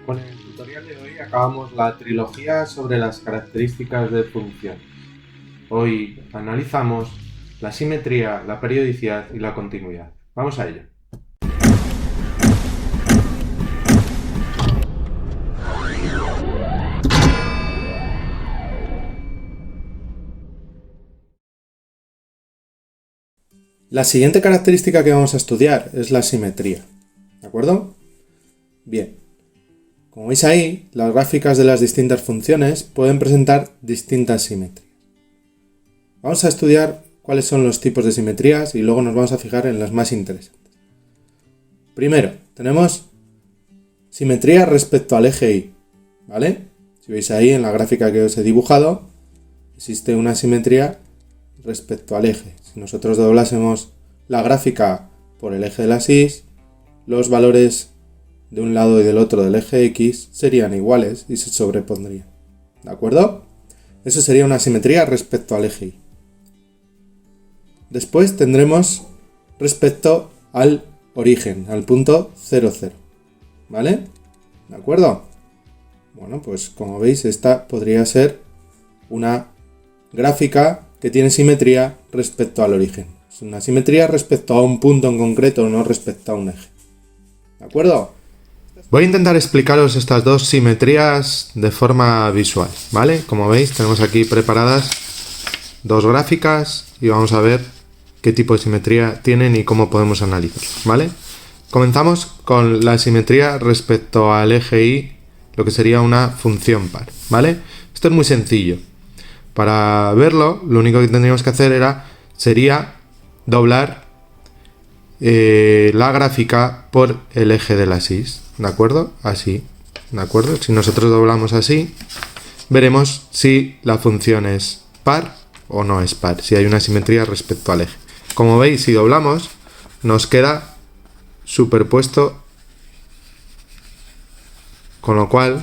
Con el tutorial de hoy acabamos la trilogía sobre las características de función. Hoy analizamos la simetría, la periodicidad y la continuidad. Vamos a ello. La siguiente característica que vamos a estudiar es la simetría. ¿De acuerdo? Bien. Como veis ahí, las gráficas de las distintas funciones pueden presentar distintas simetrías. Vamos a estudiar cuáles son los tipos de simetrías y luego nos vamos a fijar en las más interesantes. Primero, tenemos simetría respecto al eje Y, ¿vale? Si veis ahí en la gráfica que os he dibujado, existe una simetría respecto al eje. Si nosotros doblásemos la gráfica por el eje de las Y, los valores de un lado y del otro del eje X serían iguales y se sobrepondrían. ¿De acuerdo? Eso sería una simetría respecto al eje Y. Después tendremos respecto al origen, al punto 0, 0. ¿Vale? ¿De acuerdo? Bueno, pues como veis, esta podría ser una gráfica que tiene simetría respecto al origen. Es una simetría respecto a un punto en concreto, no respecto a un eje. ¿De acuerdo? Voy a intentar explicaros estas dos simetrías de forma visual, ¿vale? Como veis, tenemos aquí preparadas dos gráficas y vamos a ver qué tipo de simetría tienen y cómo podemos analizarlas, ¿vale? Comenzamos con la simetría respecto al eje Y, lo que sería una función par, ¿vale? Esto es muy sencillo. Para verlo, lo único que tendríamos que hacer sería doblar la gráfica por el eje de las Y, ¿de acuerdo? Así, ¿de acuerdo? Si nosotros doblamos así, veremos si la función es par o no es par, si hay una simetría respecto al eje. Como veis, si doblamos, nos queda superpuesto, con lo cual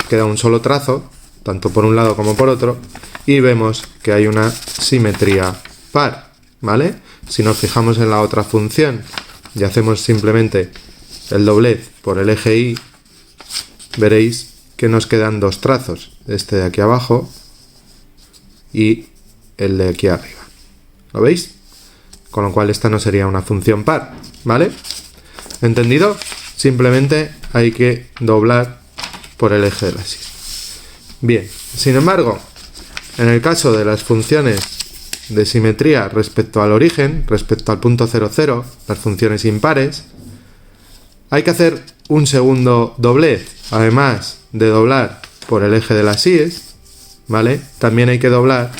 queda un solo trazo, tanto por un lado como por otro, y vemos que hay una simetría par, ¿vale? Si nos fijamos en la otra función y hacemos simplemente el doblez por el eje Y, veréis que nos quedan dos trazos, este de aquí abajo y el de aquí arriba. ¿Lo veis? Con lo cual esta no sería una función par, ¿vale? ¿Entendido? Simplemente hay que doblar por el eje de las Y. Bien, sin embargo, en el caso de las funciones de simetría respecto al origen, respecto al punto 0, 0, las funciones impares, hay que hacer un segundo doblez, además de doblar por el eje de las Y, ¿vale? También hay que doblar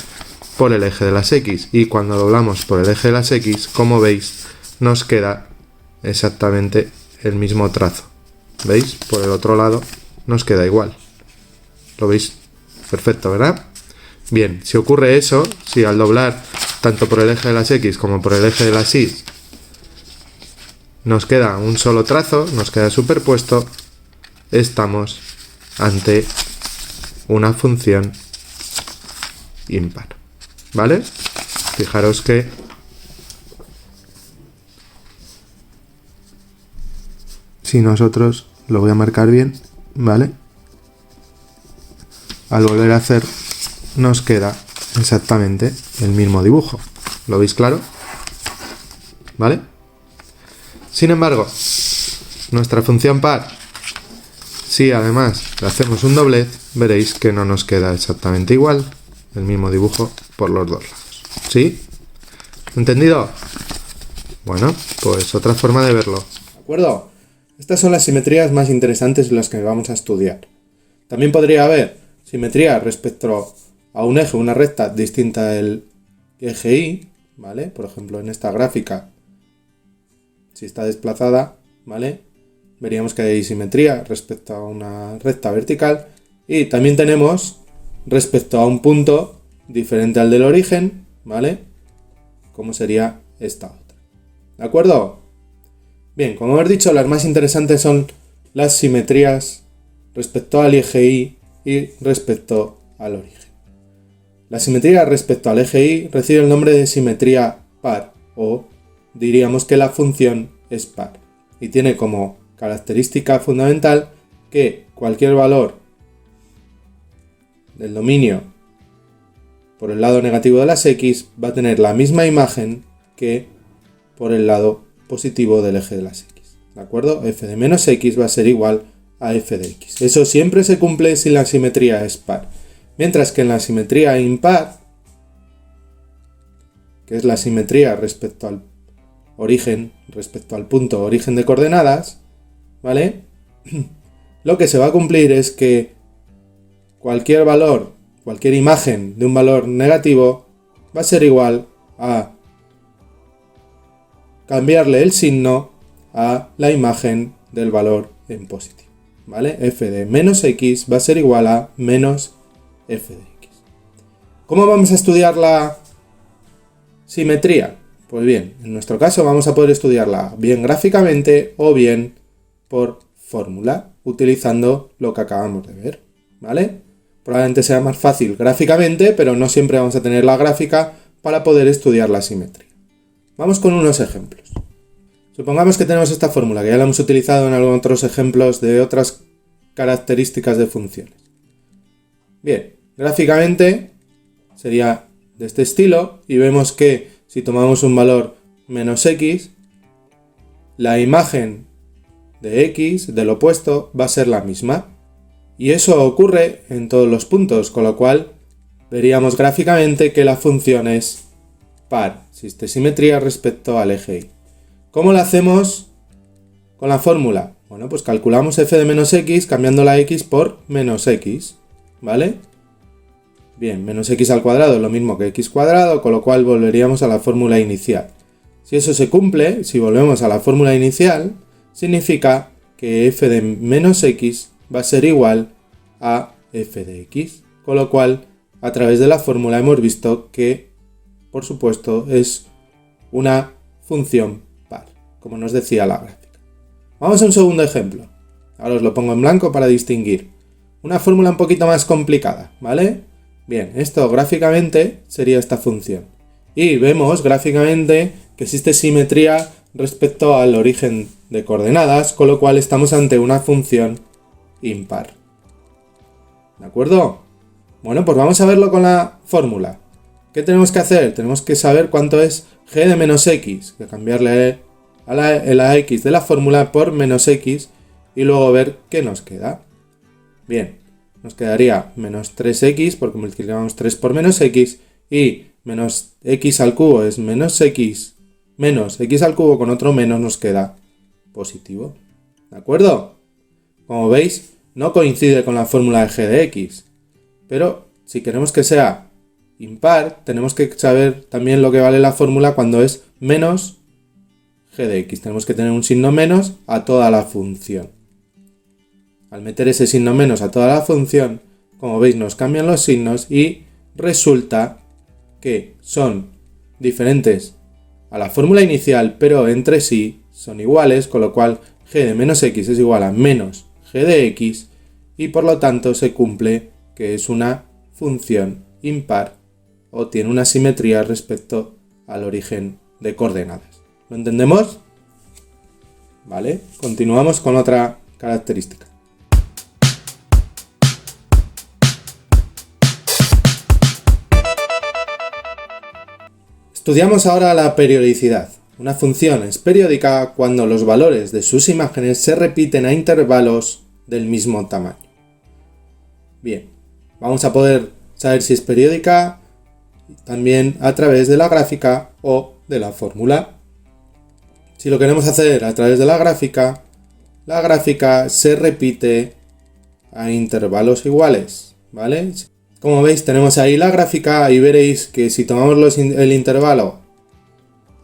por el eje de las X, y cuando doblamos por el eje de las X, como veis, nos queda exactamente el mismo trazo. ¿Veis? Por el otro lado nos queda igual. ¿Lo veis? Perfecto, ¿verdad? Bien, si ocurre eso, si al doblar tanto por el eje de las X como por el eje de las Y nos queda un solo trazo, nos queda superpuesto, estamos ante una función impar, ¿vale? Fijaros que si nosotros lo voy a marcar bien, ¿vale? Al volver a hacer nos queda exactamente el mismo dibujo. ¿Lo veis claro? ¿Vale? Sin embargo, nuestra función par, si además le hacemos un doblez, veréis que no nos queda exactamente igual, el mismo dibujo por los dos lados. ¿Sí? ¿Entendido? Bueno, pues otra forma de verlo. ¿De acuerdo? Estas son las simetrías más interesantes en las que vamos a estudiar. También podría haber simetría respecto a un eje, una recta distinta del eje Y, ¿vale? Por ejemplo, en esta gráfica, si está desplazada, ¿vale? Veríamos que hay simetría respecto a una recta vertical, y también tenemos respecto a un punto diferente al del origen, ¿vale? Como sería esta otra. ¿De acuerdo? Bien, como hemos dicho, las más interesantes son las simetrías respecto al eje Y respecto al origen. La simetría respecto al eje Y recibe el nombre de simetría par, o diríamos que la función es par, y tiene como característica fundamental que cualquier valor del dominio por el lado negativo de las x va a tener la misma imagen que por el lado positivo del eje de las x. ¿De acuerdo? F de menos x va a ser igual a f de x. Eso siempre se cumple si la simetría es par. Mientras que en la simetría impar, que es la simetría respecto al origen, respecto al punto origen de coordenadas, ¿vale? Lo que se va a cumplir es que cualquier valor, cualquier imagen de un valor negativo va a ser igual a cambiarle el signo a la imagen del valor en positivo, ¿vale? F de menos x va a ser igual a menos f de x. ¿Cómo vamos a estudiar la simetría? Pues bien, en nuestro caso vamos a poder estudiarla bien gráficamente o bien por fórmula, utilizando lo que acabamos de ver, ¿vale? Probablemente sea más fácil gráficamente, pero no siempre vamos a tener la gráfica para poder estudiar la simetría. Vamos con unos ejemplos. Supongamos que tenemos esta fórmula, que ya la hemos utilizado en algunos otros ejemplos de otras características de funciones. Bien, gráficamente sería de este estilo y vemos que si tomamos un valor menos x, la imagen de x, del opuesto, va a ser la misma. Y eso ocurre en todos los puntos, con lo cual veríamos gráficamente que la función es par, existe simetría respecto al eje y. ¿Cómo lo hacemos con la fórmula? Bueno, pues calculamos f de menos x cambiando la x por menos x, ¿vale? Bien, menos x al cuadrado es lo mismo que x cuadrado, con lo cual volveríamos a la fórmula inicial. Si eso se cumple, si volvemos a la fórmula inicial, significa que f de menos x va a ser igual a f de x, con lo cual a través de la fórmula hemos visto que, por supuesto, es una función par, como nos decía la gráfica. Vamos a un segundo ejemplo. Ahora os lo pongo en blanco para distinguir. Una fórmula un poquito más complicada, ¿vale? Bien, esto gráficamente sería esta función. Y vemos gráficamente que existe simetría respecto al origen de coordenadas, con lo cual estamos ante una función impar. ¿De acuerdo? Bueno, pues vamos a verlo con la fórmula. ¿Qué tenemos que hacer? Tenemos que saber cuánto es g de menos x, que cambiarle a la x de la fórmula por menos x y luego ver qué nos queda. Bien, nos quedaría menos 3x porque multiplicamos 3 por menos x y menos x al cubo es menos x al cubo con otro menos nos queda positivo. ¿De acuerdo? Como veis, no coincide con la fórmula de g de x, pero si queremos que sea impar, tenemos que saber también lo que vale la fórmula cuando es menos g de x. Tenemos que tener un signo menos a toda la función. Al meter ese signo menos a toda la función, como veis, nos cambian los signos y resulta que son diferentes a la fórmula inicial, pero entre sí son iguales, con lo cual g de menos x es igual a menos g de x y por lo tanto se cumple que es una función impar o tiene una simetría respecto al origen de coordenadas. ¿Lo entendemos? Vale, continuamos con otra característica. Estudiamos ahora la periodicidad. Una función es periódica cuando los valores de sus imágenes se repiten a intervalos del mismo tamaño. Bien, vamos a poder saber si es periódica también a través de la gráfica o de la fórmula. Si lo queremos hacer a través de la gráfica se repite a intervalos iguales, ¿vale? Como veis, tenemos ahí la gráfica y veréis que si tomamos el intervalo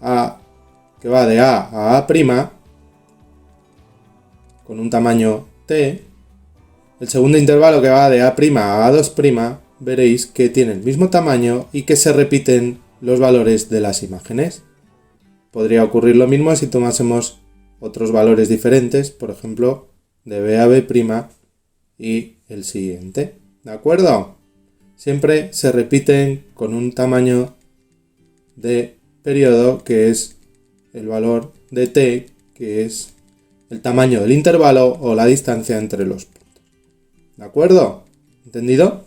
A, que va de A a A', con un tamaño t, el segundo intervalo que va de A' a A2', veréis que tiene el mismo tamaño y que se repiten los valores de las imágenes. Podría ocurrir lo mismo si tomásemos otros valores diferentes, por ejemplo, de B a B' y el siguiente. ¿De acuerdo? Siempre se repiten con un tamaño de periodo que es el valor de t, que es el tamaño del intervalo o la distancia entre los puntos. ¿De acuerdo? ¿Entendido?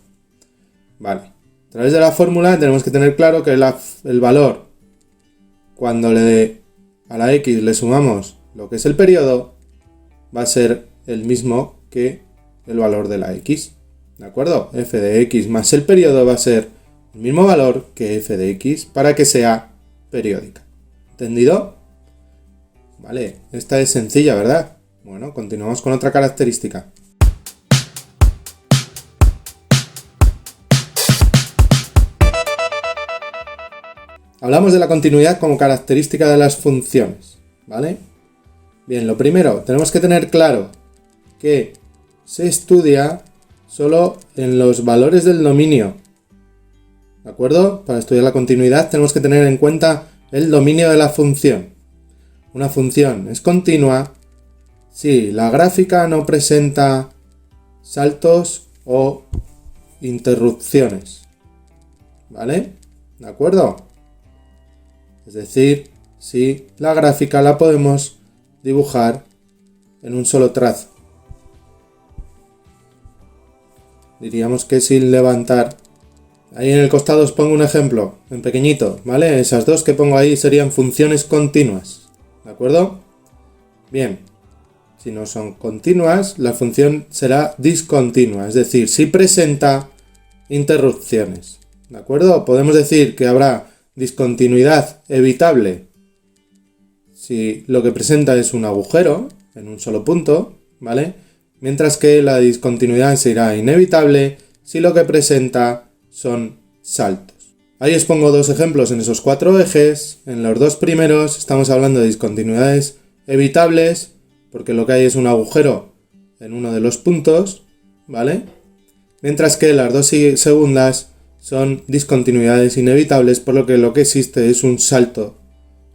Vale. A través de la fórmula tenemos que tener claro que el valor, cuando a la x le sumamos lo que es el periodo, va a ser el mismo que el valor de la x. ¿De acuerdo? F de x más el periodo va a ser el mismo valor que f de x para que sea periódica. ¿Entendido? Vale, esta es sencilla, ¿verdad? Bueno, continuamos con otra característica. Hablamos de la continuidad como característica de las funciones, ¿vale? Bien, lo primero, tenemos que tener claro que se estudia solo en los valores del dominio, ¿de acuerdo? Para estudiar la continuidad tenemos que tener en cuenta el dominio de la función. Una función es continua si la gráfica no presenta saltos o interrupciones, ¿vale? ¿De acuerdo? Es decir, si la gráfica la podemos dibujar en un solo trazo. Diríamos que sin levantar. Ahí en el costado os pongo un ejemplo, en pequeñito, ¿vale? Esas dos que pongo ahí serían funciones continuas, ¿de acuerdo? Bien, si no son continuas, la función será discontinua, es decir, si presenta interrupciones, ¿de acuerdo? Podemos decir que habrá discontinuidad evitable si lo que presenta es un agujero en un solo punto, ¿vale? Mientras que la discontinuidad será inevitable si lo que presenta son saltos. Ahí os pongo dos ejemplos en esos 4 ejes. En los dos primeros estamos hablando de discontinuidades evitables, porque lo que hay es un agujero en uno de los puntos, ¿vale? Mientras que las dos segundas son discontinuidades inevitables, por lo que existe es un salto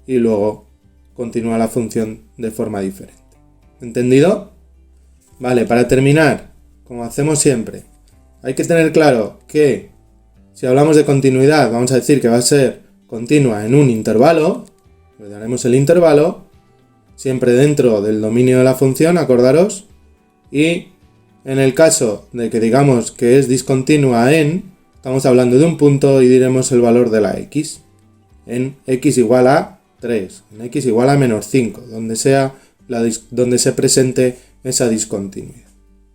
y luego continúa la función de forma diferente. ¿Entendido? Vale, para terminar, como hacemos siempre, hay que tener claro que si hablamos de continuidad, vamos a decir que va a ser continua en un intervalo, le daremos el intervalo, siempre dentro del dominio de la función, acordaros, y en el caso de que digamos que es discontinua estamos hablando de un punto y diremos el valor de la x, en x igual a 3, en x igual a menos 5, donde se presente esa discontinuidad.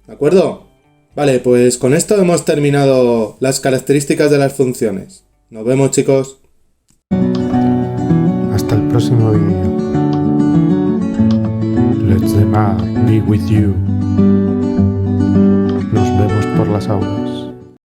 ¿De acuerdo? Vale, pues con esto hemos terminado las características de las funciones. Nos vemos, chicos. Hasta el próximo vídeo. Let the math be with you. Nos vemos por las aulas.